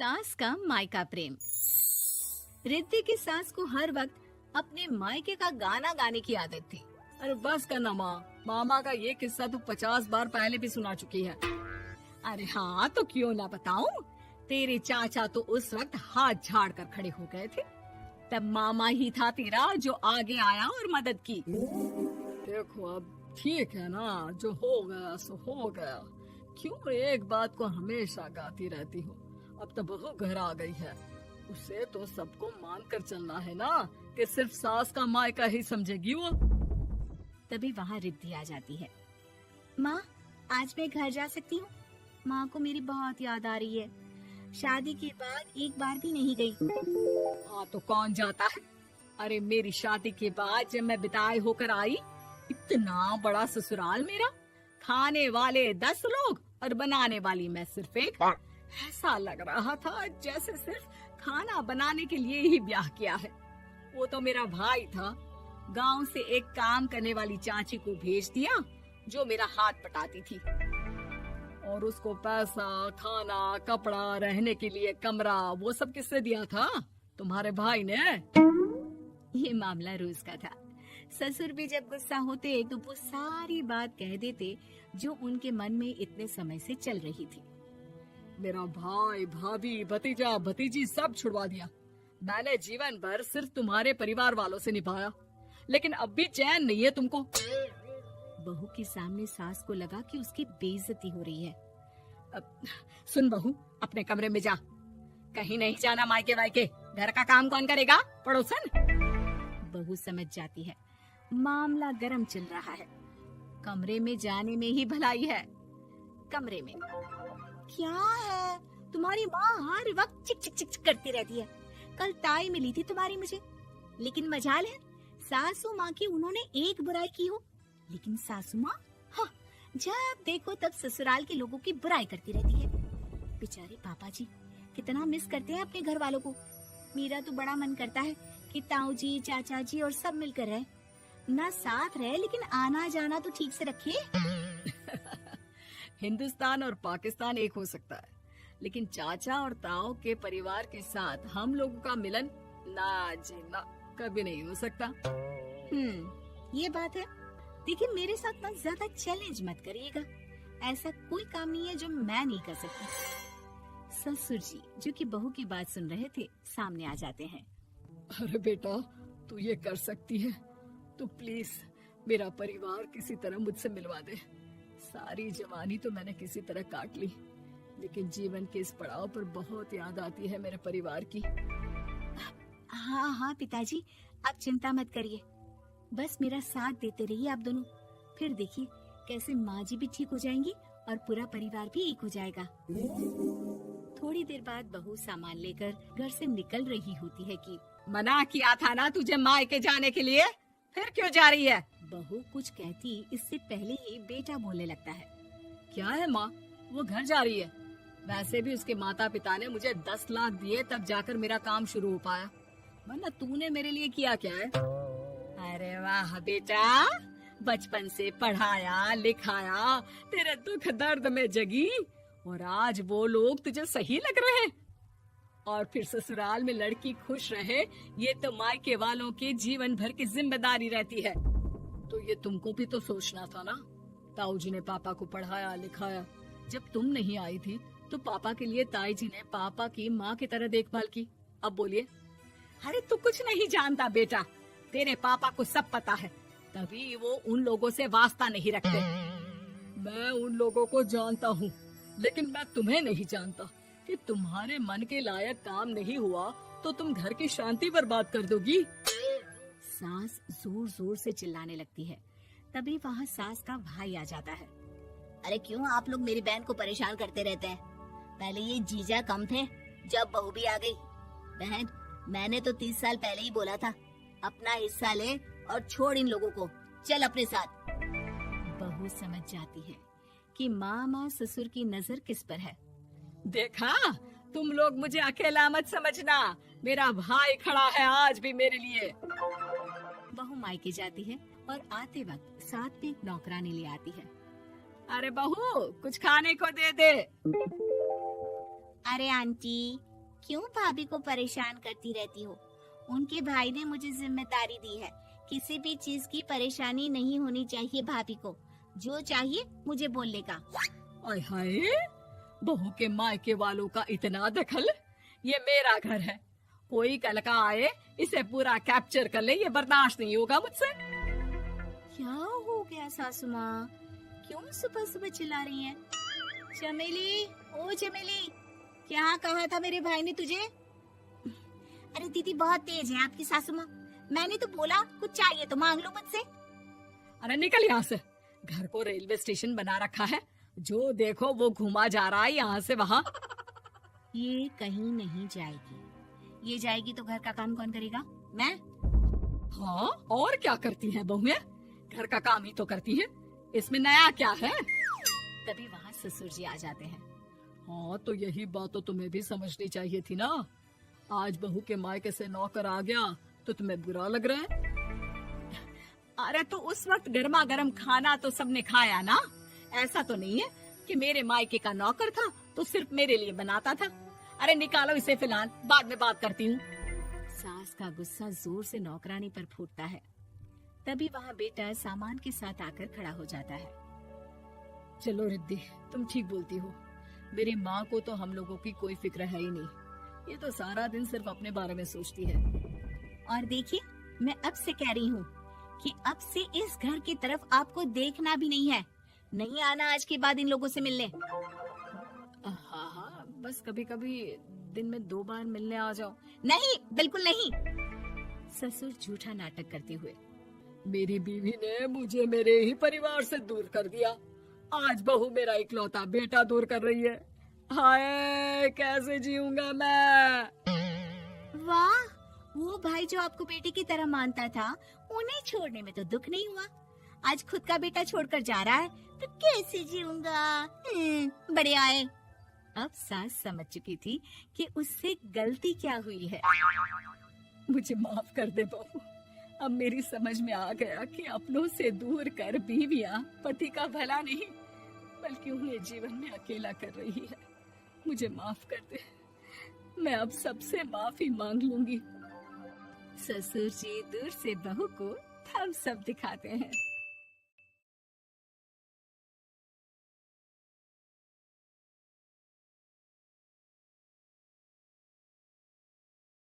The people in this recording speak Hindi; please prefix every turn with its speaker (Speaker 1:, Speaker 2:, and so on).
Speaker 1: सास का मायका प्रेम। रिद्धि की सास को हर वक्त अपने मायके का गाना गाने की आदत थी।
Speaker 2: अरे बस करना माँ, मामा का ये किस्सा तो 50 बार पहले भी सुना चुकी है।
Speaker 1: अरे हाँ, तो क्यों ना बताऊं। तेरे चाचा तो उस वक्त हाथ झाड़ कर खड़े हो गए थे। तब मामा ही था तेरा जो आगे आया और मदद की।
Speaker 2: देखो अब ठीक है ना, जो हो गया सो हो गया। क्यों एक बात को हमेशा गाती रहती हो। अब तो बहू घर आ गई है, उसे तो सबको मान कर चलना है ना, कि सिर्फ सास का मायका ही समझेगी वो।
Speaker 1: तभी वहाँ रिद्धि आ जाती है। माँ, आज मैं घर जा सकती हूँ? माँ को मेरी बहुत याद आ रही है। शादी के बाद एक बार भी नहीं गई।
Speaker 2: हाँ तो कौन जाता है। अरे मेरी शादी के बाद जब मैं विदाई होकर आई, इतना बड़ा ससुराल मेरा, खाने वाले 10 लोग और बनाने वाली मैं सिर्फ एक। ऐसा लग रहा था जैसे सिर्फ खाना बनाने के लिए ही ब्याह किया है। वो तो मेरा भाई था, गांव से एक काम करने वाली चाची को भेज दिया जो मेरा हाथ पटाती थी, और उसको पैसा, खाना, कपड़ा, रहने के लिए कमरा, वो सब किसने दिया था? तुम्हारे भाई ने।
Speaker 1: ये मामला रोज का था। ससुर भी जब गुस्सा होते तो वो सारी बात कह देते जो उनके मन में इतने समय से चल रही थी।
Speaker 2: मेरा भाई, भाभी, भतीजा, भतीजी सब छुड़वा दिया। मैंने जीवन भर सिर्फ तुम्हारे परिवार वालों से निभाया, लेकिन अब भी चैन नहीं है तुमको।
Speaker 1: बहू के सामने सास को लगा कि उसकी बेइज्जती हो रही है।
Speaker 2: अब सुन बहू, अपने कमरे में जा, कहीं नहीं जाना मायके वायके। घर का काम कौन करेगा? पड़ोसन।
Speaker 1: बहू समझ जाती है मामला गर्म चल रहा है। कमरे में जाने में ही भलाई है। कमरे में क्या है? तुम्हारी माँ हर वक्त चिक चिक चिक चिक करती रहती है। कल ताई मिली थी तुम्हारी मुझे, लेकिन मजाल है सासू माँ की उन्होंने एक बुराई की हो, लेकिन सासू माँ हाँ, जब देखो तब ससुराल के लोगों की बुराई करती रहती है। बेचारे पापा जी कितना मिस करते हैं अपने घर वालों को। मेरा तो बड़ा मन करता है कि ताऊ जी, चाचा जी और सब मिलकर रहे, ना साथ रहे लेकिन आना जाना तो ठीक से रखे।
Speaker 2: हिंदुस्तान और पाकिस्तान एक हो सकता है, लेकिन चाचा और ताऊ के परिवार के साथ हम लोगों का मिलन ना जी ना, कभी नहीं हो सकता।
Speaker 1: ये बात है। देखिए मेरे साथ ना ज्यादा चैलेंज मत करिएगा। ऐसा कोई काम नहीं है जो मैं नहीं कर सकती। ससुर जी जो कि बहू की बात सुन रहे थे सामने आ जाते हैं।
Speaker 2: अरे बेटा, तू ये कर सकती है तो प्लीज मेरा परिवार किसी तरह मुझसे मिलवा दे। सारी जवानी तो मैंने किसी तरह काट ली, लेकिन जीवन के इस पड़ाव पर बहुत याद आती है मेरे परिवार की।
Speaker 1: हाँ हाँ पिताजी, आप चिंता मत करिए, बस मेरा साथ देते रहिए आप दोनों। फिर देखिए कैसे माँ जी भी ठीक हो जाएंगी और पूरा परिवार भी एक हो जाएगा। थोड़ी देर बाद बहू सामान लेकर घर से निकल रही होती है कि
Speaker 2: मना किया था ना तुझे मायके जाने के लिए, फिर क्यों जा रही है?
Speaker 1: बहू कुछ कहती इससे पहले ही बेटा बोलने लगता है।
Speaker 2: क्या है माँ, वो घर जा रही है। वैसे भी उसके माता पिता ने मुझे 10 लाख दिए तब जाकर मेरा काम शुरू हो पाया, वरना तूने मेरे लिए किया क्या है?
Speaker 1: अरे वाह बेटा, बचपन से पढ़ाया लिखाया,
Speaker 2: तेरे दुख दर्द में जगी, और आज वो लोग तुझे सही लग रहे हैं। और फिर ससुराल में लड़की खुश रहे, ये तो मायके वालों की जीवन भर की जिम्मेदारी रहती है। तो ये तुमको भी तो सोचना था ना। ताऊ जी ने पापा को पढ़ाया लिखाया, जब तुम नहीं आई थी तो पापा के लिए ताई जी ने पापा की माँ की तरह देखभाल की। अब बोलिए।
Speaker 1: अरे तू कुछ नहीं जानता बेटा, तेरे पापा को सब पता है,
Speaker 2: तभी वो उन लोगों से वास्ता नहीं रखते। मैं उन लोगों को जानता हूँ, लेकिन मैं तुम्हें नहीं जानता कि तुम्हारे मन के लायक काम नहीं हुआ तो तुम घर की शांति बर्बाद कर दोगी।
Speaker 1: सास जोर जोर से चिल्लाने लगती है। तभी वहाँ सास का भाई आ जाता है। अरे क्यों आप लोग मेरी बहन को परेशान करते रहते हैं? पहले ये जीजा कम थे, जब बहू भी आ गई। बहन, मैंने तो 30 साल पहले ही बोला था, अपना हिस्सा ले और छोड़ इन लोगों को, चल अपने साथ। बहू समझ जाती है कि मामा ससुर की नजर किस पर है।
Speaker 2: देखा, तुम लोग मुझे अकेला मत समझना, मेरा भाई खड़ा है आज भी मेरे लिए।
Speaker 1: बहू मायके जाती है और आते वक्त साथ में एक नौकरानी ले आती है।
Speaker 2: अरे बहू, कुछ खाने को दे दे।
Speaker 1: अरे आंटी, क्यों भाभी को परेशान करती रहती हो? उनके भाई ने मुझे जिम्मेदारी दी है। किसी भी चीज की परेशानी नहीं होनी चाहिए भाभी को। जो चाहिए मुझे बोलने का।
Speaker 2: आय हाय, बहू के मायके वालों का इतना दखल। ये मेरा घर है, कोई कल का आए इसे पूरा कैप्चर कर ले, ये बर्दाश्त नहीं होगा मुझसे।
Speaker 1: क्या हो गया सासू माँ? क्यों सुबह सुबह चिल्ला रही हैं? चमेली, ओ चमेली, क्या कहा था मेरे भाई ने तुझे? अरे दीदी बहुत तेज है आपकी सासू माँ। मैंने तो बोला कुछ चाहिए तो मांग लो मुझसे।
Speaker 2: अरे निकल यहाँ से, घर को रेलवे स्टेशन बना रखा है, जो देखो वो घुमा जा रहा है यहाँ से वहाँ।
Speaker 1: ये कहीं नहीं जाएगी। ये जाएगी तो घर का काम कौन करेगा? मैं।
Speaker 2: हाँ, और क्या करती है बहुएं? घर का काम ही तो करती है, इसमें नया क्या है?
Speaker 1: तभी वहाँ ससुर जी आ जाते हैं।
Speaker 2: हाँ, तो यही बात तो तुम्हें भी समझनी चाहिए थी ना। आज बहू के मायके से नौकर आ गया तो तुम्हें बुरा लग रहा है? अरे तो उस वक्त गर्मा गर्म खाना तो सबने खाया ना। ऐसा तो नहीं है कि मेरे मायके का नौकर था तो सिर्फ मेरे लिए बनाता था। अरे निकालो इसे, फिलहाल बाद में बात करती हूँ।
Speaker 1: सास का गुस्सा जोर से नौकरानी पर फूटता है। तभी वहाँ बेटा सामान के साथ आकर खड़ा हो जाता है।
Speaker 2: चलो रिद्धि, तुम ठीक बोलती हो। मेरी माँ को तो हम लोगों की कोई फिक्र है ही नहीं, ये तो सारा दिन सिर्फ अपने बारे में सोचती है।
Speaker 1: और देखिए, मैं अब से कह रही हूँ कि अब से इस घर की तरफ आपको देखना भी नहीं है। नहीं आना आज के बाद इन लोगों से मिलने।
Speaker 2: हाँ, बस कभी कभी दिन में 2 बार मिलने आ जाओ।
Speaker 1: नहीं, बिल्कुल नहीं। ससुर झूठा नाटक करते हुए।
Speaker 2: मेरी बीवी ने मुझे मेरे ही परिवार से दूर कर दिया, आज बहू मेरा इकलौता बेटा दूर कर रही है। हाय, कैसे जीऊंगा मैं?
Speaker 1: वाह, वो भाई जो आपको बेटे की तरह मानता था, उन्हें छोड़ने में तो दुख नहीं हुआ। आज खुद का बेटा छोड़कर जा रहा है तो कैसे जीऊंगा? बड़े आए। अब सास समझ चुकी थी कि उससे गलती क्या हुई है।
Speaker 2: मुझे माफ कर दे बहू, अब मेरी समझ में आ गया कि अपनों से दूर कर बीवियां पति का भला नहीं बल्कि उन्हें जीवन में अकेला कर रही है। मुझे माफ कर दे, मैं अब सबसे माफी मांग लूंगी।
Speaker 1: ससुर जी दूर से बहू को थम्स अप दिखाते हैं।